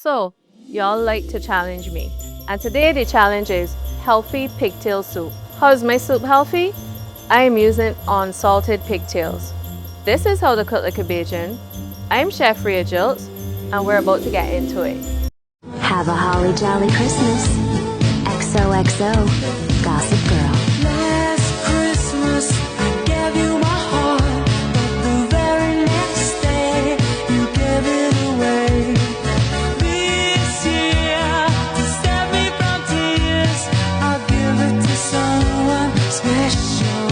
So, y'all like to challenge me. And today the challenge is healthy pigtail soup. How is my soup healthy? I am using unsalted pigtails. This is how to cook like a Bajan. I'm Chef Rhea and we're about to get into it. Have a holly jolly Christmas. XOXO, Gossip Girl. Last Christmas, I gave you my heart, but the very next day, you gave it away. This year, to save me from tears, I'll give it to someone special.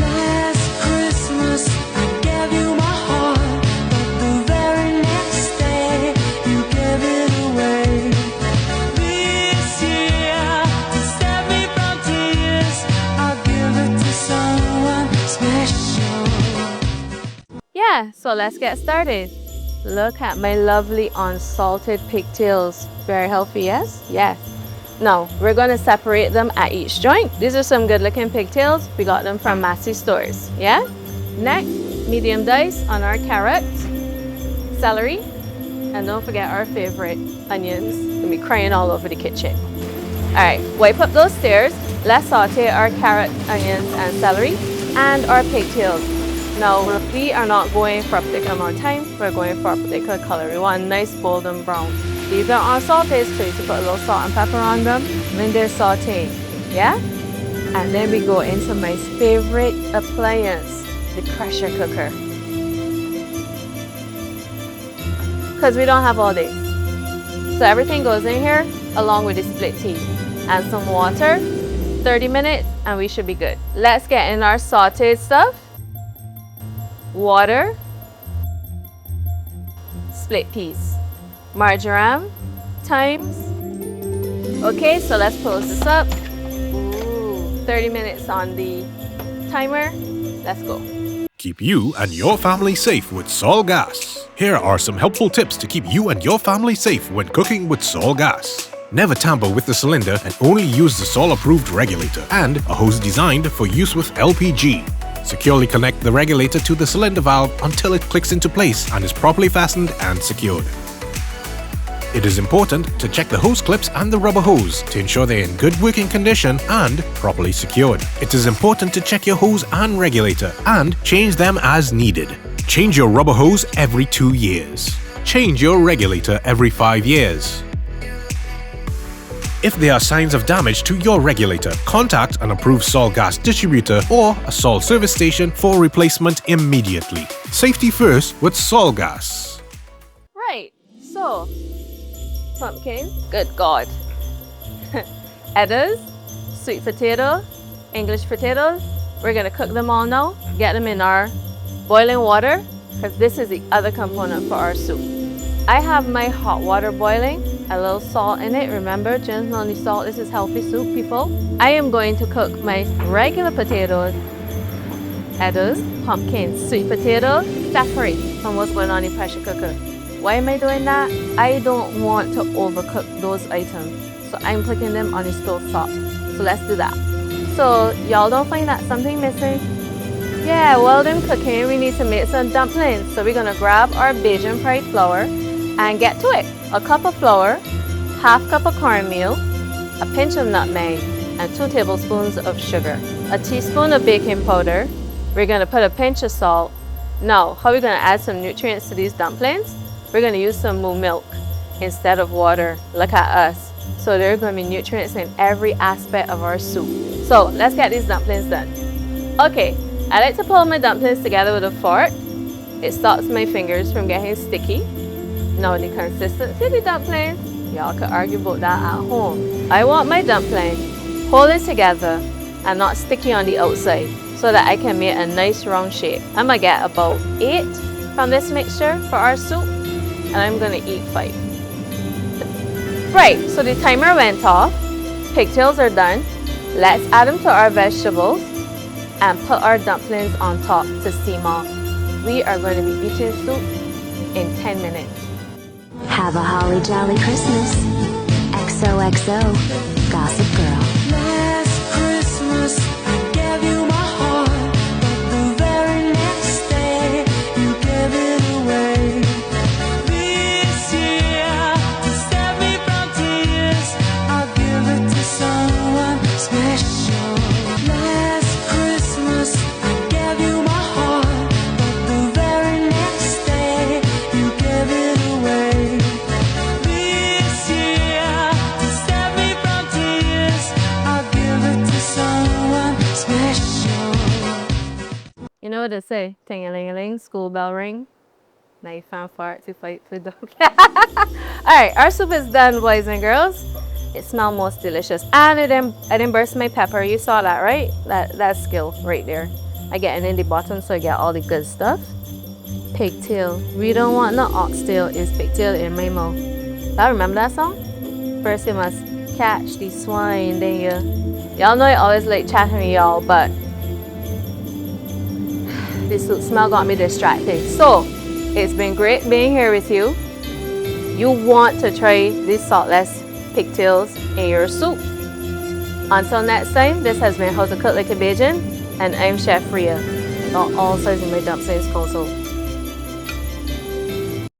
Last Christmas, I gave you my heart, but the very next day, you gave it away. This year, to save me from tears, I'll give it to someone special. Yeah, so let's get started. Look at my lovely unsalted pigtails. Very healthy, yes? Yes. Now, we're going to separate them at each joint. These are some good looking pigtails. We got them from Massy stores, yeah? Next, medium dice on our carrots, celery, and don't forget our favorite, onions. Gonna be crying all over the kitchen. All right, wipe up those stairs. Let's saute our carrot, onions, and celery, and our pigtails. Now, we are not going for a particular amount of time. We're going for a particular color. We want a nice golden brown. These are unsalted, so you can put a little salt and pepper on them when they're sauteed, yeah? And then we go into my favorite appliance, the pressure cooker. Because we don't have all this. So everything goes in here along with the split tea and some water, 30 minutes, and we should be good. Let's get in our sauteed stuff. Water, split peas, marjoram, thymes. Okay, so let's close this up. Ooh, 30 minutes on the timer. Let's go. Keep you and your family safe with Sol Gas. Here are some helpful tips to keep you and your family safe when cooking with Sol Gas. Never tamper with the cylinder and only use the Sol-approved regulator and a hose designed for use with LPG. Securely connect the regulator to the cylinder valve until it clicks into place and is properly fastened and secured. It is important to check the hose clips and the rubber hose to ensure they're in good working condition and properly secured. It is important to check your hose and regulator and change them as needed. Change your rubber hose every 2 years. Change your regulator every 5 years. If there are signs of damage to your regulator, contact an approved Sol Gas distributor or a Sol service station for replacement immediately. Safety first with Sol Gas. Right, so pumpkin, good God. Eddas, sweet potato, English potatoes. We're gonna cook them all now, get them in our boiling water, because this is the other component for our soup. I have my hot water boiling, a little salt in it. Remember, just only salt. This is healthy soup, people. I am going to cook my regular potatoes, eddas, pumpkin, sweet potato, separate from what's going on in the pressure cooker. Why am I doing that? I don't want to overcook those items, so I'm cooking them on the stove top. So let's do that. So y'all don't find that something missing? Yeah, while them cooking, we need to make some dumplings. So we're gonna grab our Bajan fried flour and get to it. A cup of flour, half cup of cornmeal, a pinch of nutmeg, and 2 tablespoons of sugar. A teaspoon of baking powder. We're gonna put a pinch of salt. Now, how are we gonna add some nutrients to these dumplings? We're gonna use some moo milk instead of water. Look at us. So there are gonna be nutrients in every aspect of our soup. So let's get these dumplings done. Okay, I like to pull my dumplings together with a fork. It stops my fingers from getting sticky. Now the consistency of the dumplings, y'all could argue about that at home. I want my dumpling hold it together and not sticky on the outside so that I can make a nice round shape. I'm gonna get about 8 from this mixture for our soup, and I'm gonna eat 5. Right, so the timer went off. Pigtails are done. Let's add them to our vegetables and put our dumplings on top to steam off. We are going to be eating soup in 10 minutes. Have a holly jolly Christmas. XOXO, Gossip Girl. Last Christmas, I gave you my heart, but the very next day, you gave it away. This year, to stay What it say? Ting-a-ling-a-ling, school bell ring. Knife and fart to fight for dog. Alright, our soup is done, boys and girls. It smells most delicious. And I didn't burst my pepper. You saw that, right? That's skill right there. I get it in the bottom so I get all the good stuff. Pigtail. We don't want no oxtail. Is pigtail in my mouth. Y'all remember that song? First you must catch the swine, then y'all know I always like chatting with y'all, but this soup smell got me distracted. So it's been great being here with you. You want to try these saltless pigtails in your soup. Until next time, this has been How to Cook Like a Bajan, and I'm Chef Rhea. Got all sides of my dumplings also.